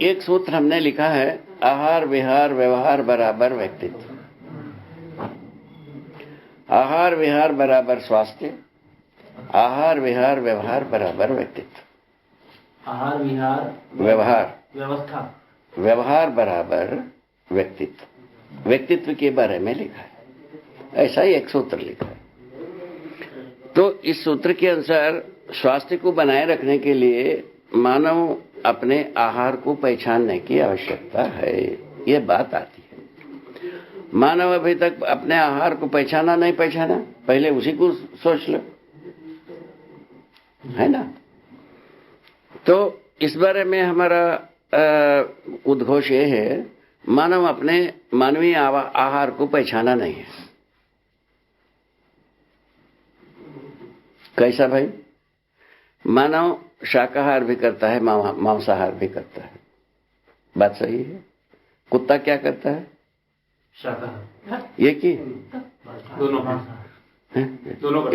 एक सूत्र हमने लिखा है, आहार विहार व्यवहार बराबर व्यक्तित्व। आहार विहार बराबर स्वास्थ्य, आहार विहार व्यवहार बराबर व्यक्तित्व। आहार विहार व्यवहार व्यवस्था व्यवहार बराबर व्यक्तित्व। व्यक्तित्व के बारे में लिखा है, ऐसा ही एक सूत्र लिखा है। तो इस सूत्र के अनुसार स्वास्थ्य को बनाए रखने के लिए मानव अपने आहार को पहचानने की आवश्यकता है, ये बात आती है। मानव अभी तक अपने आहार को पहचाना नहीं पहचाना, पहले उसी को सोच लो, है ना। तो इस बारे में हमारा उद्घोष ये है, मानव अपने मानवीय आहार को पहचाना नहीं है। कैसा भाई? मानव शाकाहार भी करता है, मांसाहार भी करता है, बात सही है। कुत्ता क्या करता है? शाकाहार। ये की दोनों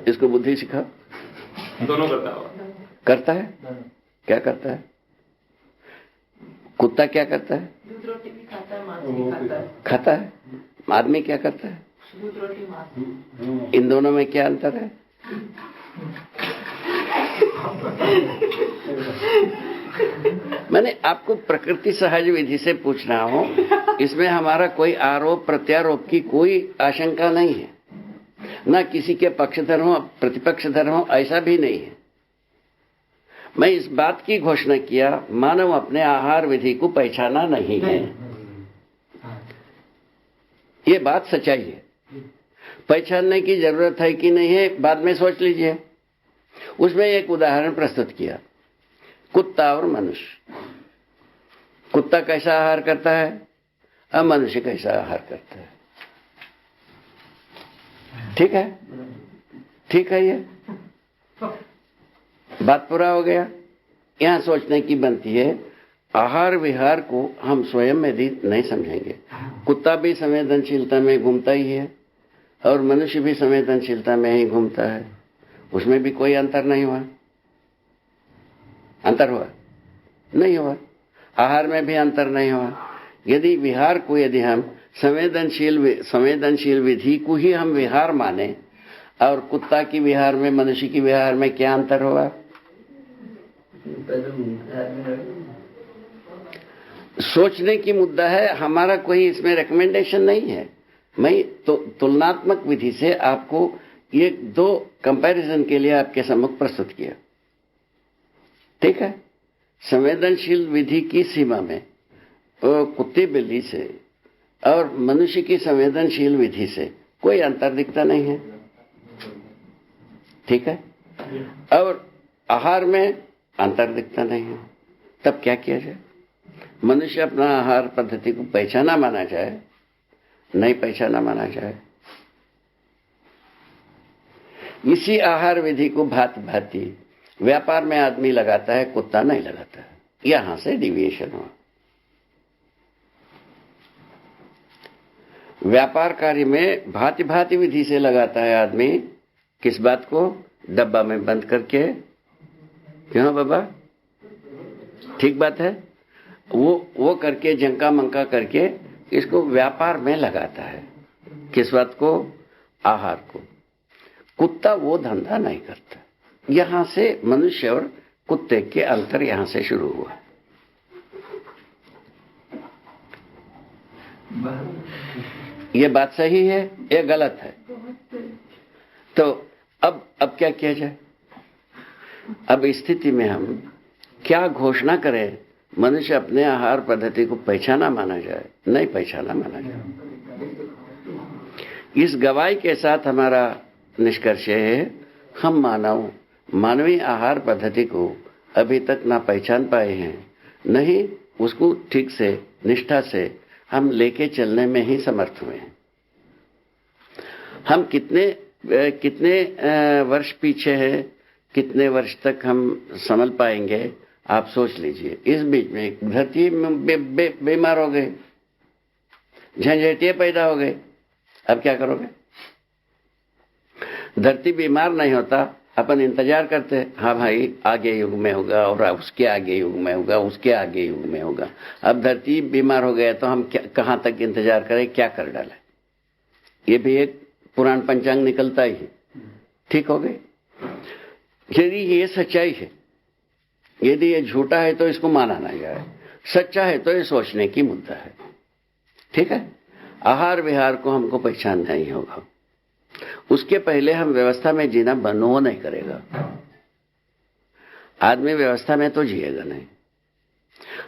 इसको बुद्धि सिखाओ। दोनों करता है। क्या करता है? कुत्ता क्या करता है? दूध रोटी भी खाता है, मांस भी खाता है। आदमी क्या करता है? दूध रोटी मांस। इन दोनों में क्या अंतर है? मैंने आपको प्रकृति सहज विधि से पूछ रहा हूं, इसमें हमारा कोई आरोप प्रत्यारोप की कोई आशंका नहीं है, ना किसी के पक्षधर हो प्रतिपक्षधर हो, ऐसा भी नहीं है। मैं इस बात की घोषणा किया, मानव अपने आहार विधि को पहचाना नहीं है, ये बात सच्चाई है। पहचानने की जरूरत है कि नहीं है बाद में सोच लीजिए। उसमें एक उदाहरण प्रस्तुत किया, कुत्ता और मनुष्य। कुत्ता कैसा आहार करता है और मनुष्य कैसा आहार करता है। ठीक है, ठीक है, ये बात पूरा हो गया। यहां सोचने की बनती है, आहार विहार को हम स्वयं यदि नहीं समझेंगे, कुत्ता भी संवेदनशीलता में घूमता ही है और मनुष्य भी संवेदनशीलता में ही घूमता है, उसमें भी कोई अंतर नहीं हुआ। अंतर हुआ? नहीं हुआ। आहार में भी अंतर नहीं हुआ। यदि विहार को, यदि हम संवेदनशील विधि को ही हम विहार माने, और कुत्ता की विहार में मनुष्य की विहार में क्या अंतर हुआ? सोचने की मुद्दा है, हमारा कोई इसमें रिकमेंडेशन नहीं है। मैं तो तुलनात्मक विधि से आपको ये दो कंपैरिजन के लिए आपके सम्मुख प्रस्तुत किया। ठीक है, संवेदनशील विधि की सीमा में कुत्ते बिल्ली से और मनुष्य की संवेदनशील विधि से कोई अंतर दिखता नहीं है। ठीक है, और आहार में अंतर दिखता नहीं है। तब क्या किया जाए? मनुष्य अपना आहार पद्धति को पहचाना माना जाए, नहीं पहचाना माना जाए। इसी आहार विधि को भांति भांति व्यापार में आदमी लगाता है, कुत्ता नहीं लगाता है। यहां से डिविएशन हुआ। व्यापार कार्य में भांति भांति विधि से लगाता है आदमी। किस बात को? डब्बा में बंद करके। क्यों बाबा? ठीक बात है। वो करके जंका मंका करके इसको व्यापार में लगाता है। किस बात को? आहार को। कुत्ता वो धंधा नहीं करता। यहां से मनुष्य और कुत्ते के अंतर यहां से शुरू हुआ। ये बात सही है या गलत है? तो अब क्या किया जाए? अब इस स्थिति में हम क्या घोषणा करें? मनुष्य अपने आहार पद्धति को पहचाना माना जाए, नहीं पहचाना माना जाए। इस गवाही के साथ हमारा निष्कर्ष है, हम मानवीय आहार पद्धति को अभी तक ना पहचान पाए हैं, नहीं उसको ठीक से निष्ठा से हम लेके चलने में ही समर्थ हुए हैं। हम कितने वर्ष पीछे हैं, कितने वर्ष तक हम संभल पाएंगे, आप सोच लीजिए। इस बीच में धरती में बीमार हो गए, झंझटियां पैदा हो गए, अब क्या करोगे? धरती बीमार नहीं होता अपन इंतजार करते हैं, हाँ भाई आगे युग में होगा और उसके आगे युग में होगा, उसके आगे युग में होगा। अब धरती बीमार हो गया तो हम कहाँ तक इंतजार करें, क्या कर डालें? ये भी एक पुराण पंचांग निकलता ही है। ठीक हो गए? यदि ये सच्चाई है, यदि ये झूठा है तो इसको माना ना जाए, सच्चा है तो ये सोचने की मुद्दा है। ठीक है? आहार विहार को हमको पहचानना ही होगा। उसके पहले हम व्यवस्था में जीना बंद वो नहीं करेगा। आदमी व्यवस्था में तो जिएगा नहीं,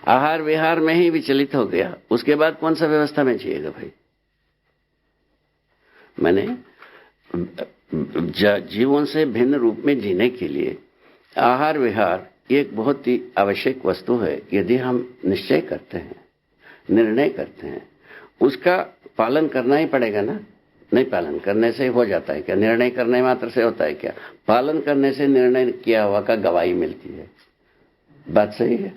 आहार विहार में ही विचलित हो गया, उसके बाद कौन सा व्यवस्था में जिएगा भाई? मैंने जीवन से भिन्न रूप में जीने के लिए आहार विहार एक बहुत ही आवश्यक वस्तु है। यदि हम निश्चय करते हैं, निर्णय करते हैं, उसका पालन करना ही पड़ेगा ना। नहीं पालन करने से हो जाता है क्या? निर्णय करने मात्र से होता है क्या? पालन करने से निर्णय किया हुआ का गवाही मिलती है। बात सही है?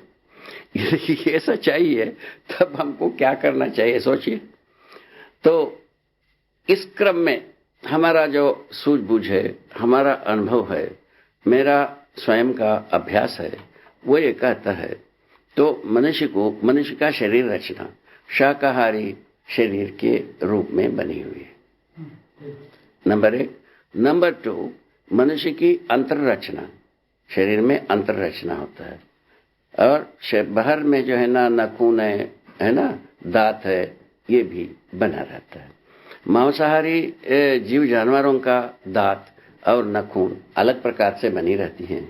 ये सच्चाई है, तब हमको क्या करना चाहिए सोचिए। तो इस क्रम में हमारा जो सूझबूझ है, हमारा अनुभव है, मेरा स्वयं का अभ्यास है, वो ये कहता है तो मनुष्य का शरीर रचना शाकाहारी शरीर के रूप में बनी हुई है, नंबर 1। नंबर 2, मनुष्य की अंतर रचना, शरीर में अंतर रचना होता है, और बाहर में जो है ना नाखून है ना, दांत है, ये भी बना रहता है। मांसाहारी जीव जानवरों का दांत और नाखून अलग प्रकार से बनी रहती हैं,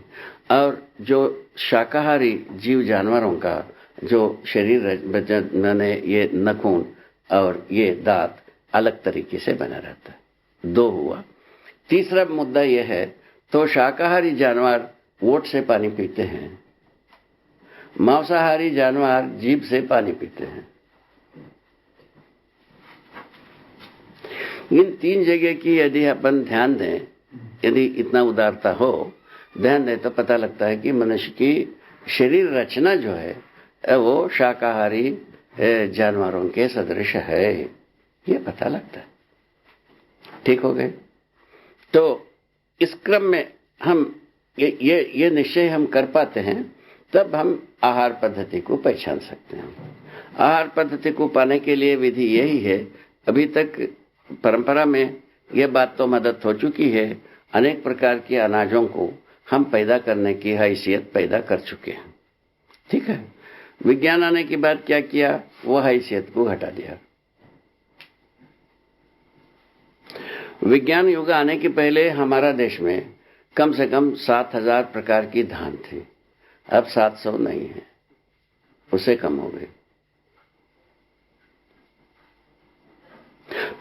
और जो शाकाहारी जीव जानवरों का जो शरीर मैंने ये नाखून और ये दांत अलग तरीके से बना रहता है। 2 हुआ। तीसरा मुद्दा यह है, तो शाकाहारी जानवर ओट से पानी पीते हैं, मांसाहारी जानवर जीभ से पानी पीते हैं। इन 3 जगह की यदि अपन ध्यान दें, यदि इतना उदारता हो, ध्यान दें, तो पता लगता है कि मनुष्य की शरीर रचना जो है वो शाकाहारी जानवरों के सदृश है, ये पता लगता है। ठीक हो गए? तो इस क्रम में हम ये निश्चय हम कर पाते हैं, तब हम आहार पद्धति को पहचान सकते हैं। आहार पद्धति को पाने के लिए विधि यही है। अभी तक परंपरा में यह बात तो मदद हो चुकी है, अनेक प्रकार के अनाजों को हम पैदा करने की हैसियत पैदा कर चुके हैं। ठीक है? विज्ञान आने के बाद क्या किया? वो हैसियत को घटा दिया। विज्ञान युग आने के पहले हमारा देश में कम से कम 7000 प्रकार की धान थी, अब 700 नहीं है, उससे कम हो गए।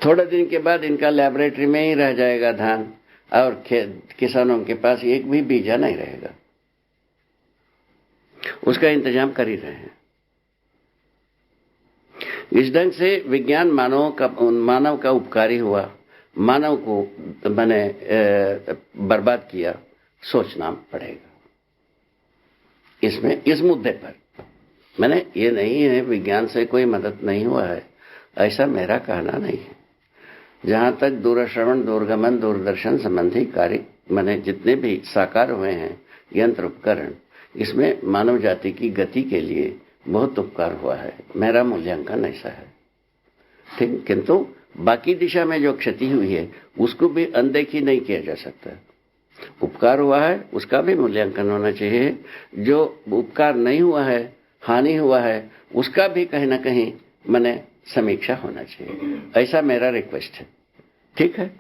थोड़े दिन के बाद इनका लैबोरेटरी में ही रह जाएगा धान, और किसानों के पास एक भी बीजा नहीं रहेगा। उसका इंतजाम कर ही रहे हैं। इस ढंग से विज्ञान मानव का उपकारी हुआ, मानव को मैंने बर्बाद किया, सोचना पड़ेगा इसमें, इस मुद्दे पर। मैंने ये नहीं है विज्ञान से कोई मदद नहीं हुआ है, ऐसा मेरा कहना नहीं है। जहां तक दूरश्रवण, दूरगमन, दूरदर्शन संबंधी कार्य मैंने जितने भी साकार हुए हैं यंत्र उपकरण, इसमें मानव जाति की गति के लिए बहुत उपकार हुआ है, मेरा मूल्यांकन ऐसा है। ठीक, किंतु बाकी दिशा में जो क्षति हुई है उसको भी अनदेखी नहीं किया जा सकता। उपकार हुआ है उसका भी मूल्यांकन होना चाहिए, जो उपकार नहीं हुआ है, हानि हुआ है, उसका भी कहीं ना कहीं मैंने समीक्षा होना चाहिए, ऐसा मेरा रिक्वेस्ट है। ठीक है?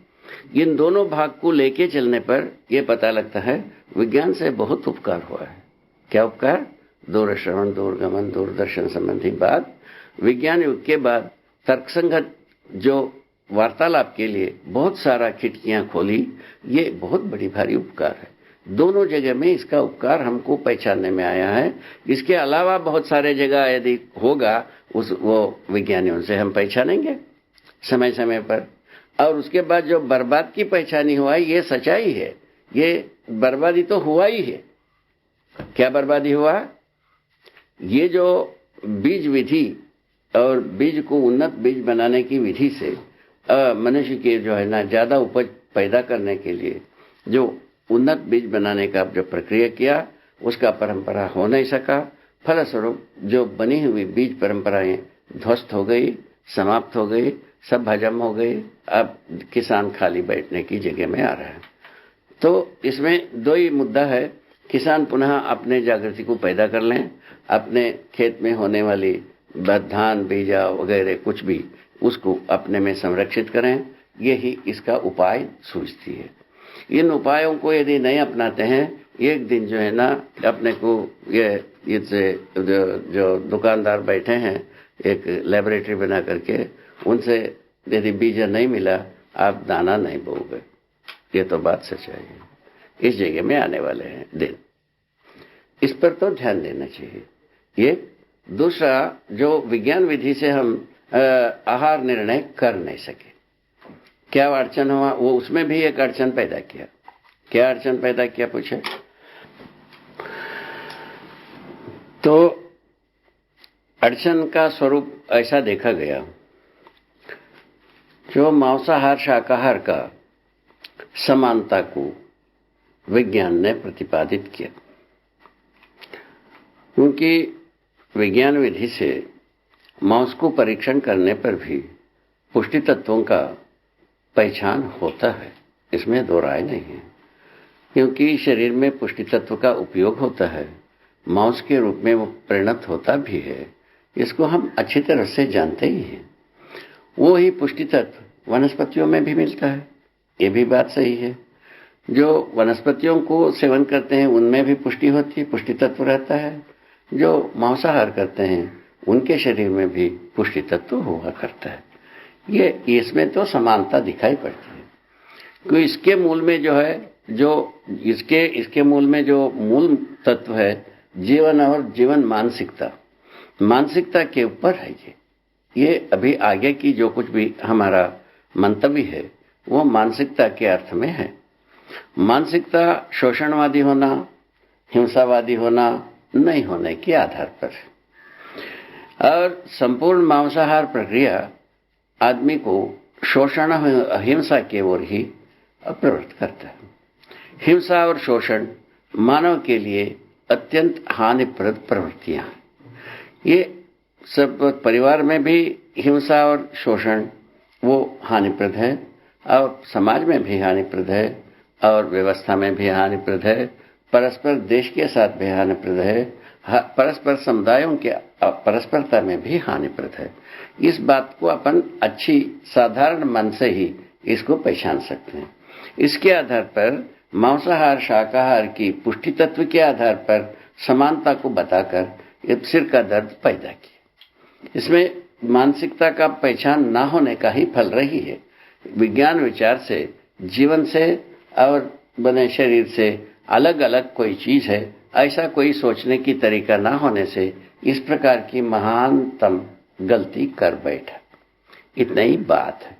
इन दोनों भाग को लेके चलने पर यह पता लगता है विज्ञान से बहुत उपकार हुआ है। क्या उपकार? दूरश्रवण, दूरगमन, दूरदर्शन संबंधी बात। विज्ञान युग के बाद तर्कसंगत जो वार्तालाप के लिए बहुत सारा खिड़कियां खोली, ये बहुत बड़ी भारी उपकार है। दोनों जगह में इसका उपकार हमको पहचानने में आया है। इसके अलावा बहुत सारे जगह यदि होगा वो विज्ञानियों से हम पहचानेंगे समय समय पर। और उसके बाद जो बर्बाद की पहचानी हुआ है, ये सच्चाई है, ये बर्बादी तो हुआ ही है। क्या बर्बादी हुआ? ये जो बीज विधि और बीज को उन्नत बीज बनाने की विधि से मनुष्य के जो है ना ज्यादा उपज पैदा करने के लिए जो उन्नत बीज बनाने का जो प्रक्रिया किया उसका परंपरा हो नहीं सका। फलस्वरूप जो बनी हुई बीज परंपराएं ध्वस्त हो गई, समाप्त हो गई, सब हजम हो गई। अब किसान खाली बैठने की जगह में आ रहा है। तो इसमें दो ही मुद्दा है, किसान पुनः अपने जागृति को पैदा कर लें, अपने खेत में होने वाली धान बीजा वगैरह कुछ भी उसको अपने में संरक्षित करें। यही इसका उपाय सूझती है। इन उपायों को यदि नहीं अपनाते हैं, एक दिन जो है ना अपने को जो दुकानदार बैठे हैं एक लेबोरेटरी बना करके, उनसे यदि बीज नहीं मिला आप दाना नहीं बोओगे। ये तो बात सच्चाई है। इस जगह में आने वाले हैं दिन, इस पर तो ध्यान देना चाहिए। ये दूसरा, जो विज्ञान विधि से हम आहार निर्णय कर नहीं सके, क्या अड़चन हुआ, वो उसमें भी एक अड़चन पैदा किया। क्या अड़चन पैदा किया पूछे तो अड़चन का स्वरूप ऐसा देखा गया, जो मांसाहार शाकाहार का समानता को विज्ञान ने प्रतिपादित किया, क्योंकि विज्ञान विधि से मांस को परीक्षण करने पर भी पुष्टि तत्वों का पहचान होता है, इसमें दो राय नहीं है। क्योंकि शरीर में पुष्टि तत्व का उपयोग होता है, मांस के रूप में वो परिणत होता भी है, इसको हम अच्छी तरह से जानते ही हैं। वो ही पुष्टि तत्व वनस्पतियों में भी मिलता है, ये भी बात सही है। जो वनस्पतियों को सेवन करते हैं उनमें भी पुष्टि होती है, पुष्टि तत्व रहता है। जो मांसाहार करते हैं उनके शरीर में भी पुष्टि तत्व हुआ करता है। ये इसमें तो समानता दिखाई पड़ती है। क्योंकि इसके मूल में जो है, जो इसके मूल में जो मूल तत्व है जीवन और जीवन मानसिकता के ऊपर है। ये अभी आगे की जो कुछ भी हमारा मंतव्य है वो मानसिकता के अर्थ में है। मानसिकता शोषणवादी होना, हिंसावादी होना नहीं होने के आधार पर, और संपूर्ण मांसाहार प्रक्रिया आदमी को शोषण हिंसा की ओर ही प्रवृत्त करता है। हिंसा और शोषण मानव के लिए अत्यंत हानिप्रद प्रवृत्तियां हैं। ये सब परिवार में भी हिंसा और शोषण वो हानिप्रद है, और समाज में भी हानिप्रद है, और व्यवस्था में भी हानिप्रद है, परस्पर देश के साथ भी हानिप्रद है, परस्पर समुदायों के परस्परता में भी हानिप्रद है। इस बात को अपन अच्छी साधारण मन से ही इसको पहचान सकते हैं। इसके आधार पर मांसाहार शाकाहार की पुष्टि तत्व के आधार पर समानता को बताकर ये सिर का दर्द पैदा किया। इसमें मानसिकता का पहचान ना होने का ही फल रही है। विज्ञान विचार से, जीवन से और बने शरीर से अलग अलग कोई चीज है, ऐसा कोई सोचने की तरीका ना होने से इस प्रकार की महानतम गलती कर बैठा। इतना ही बात है।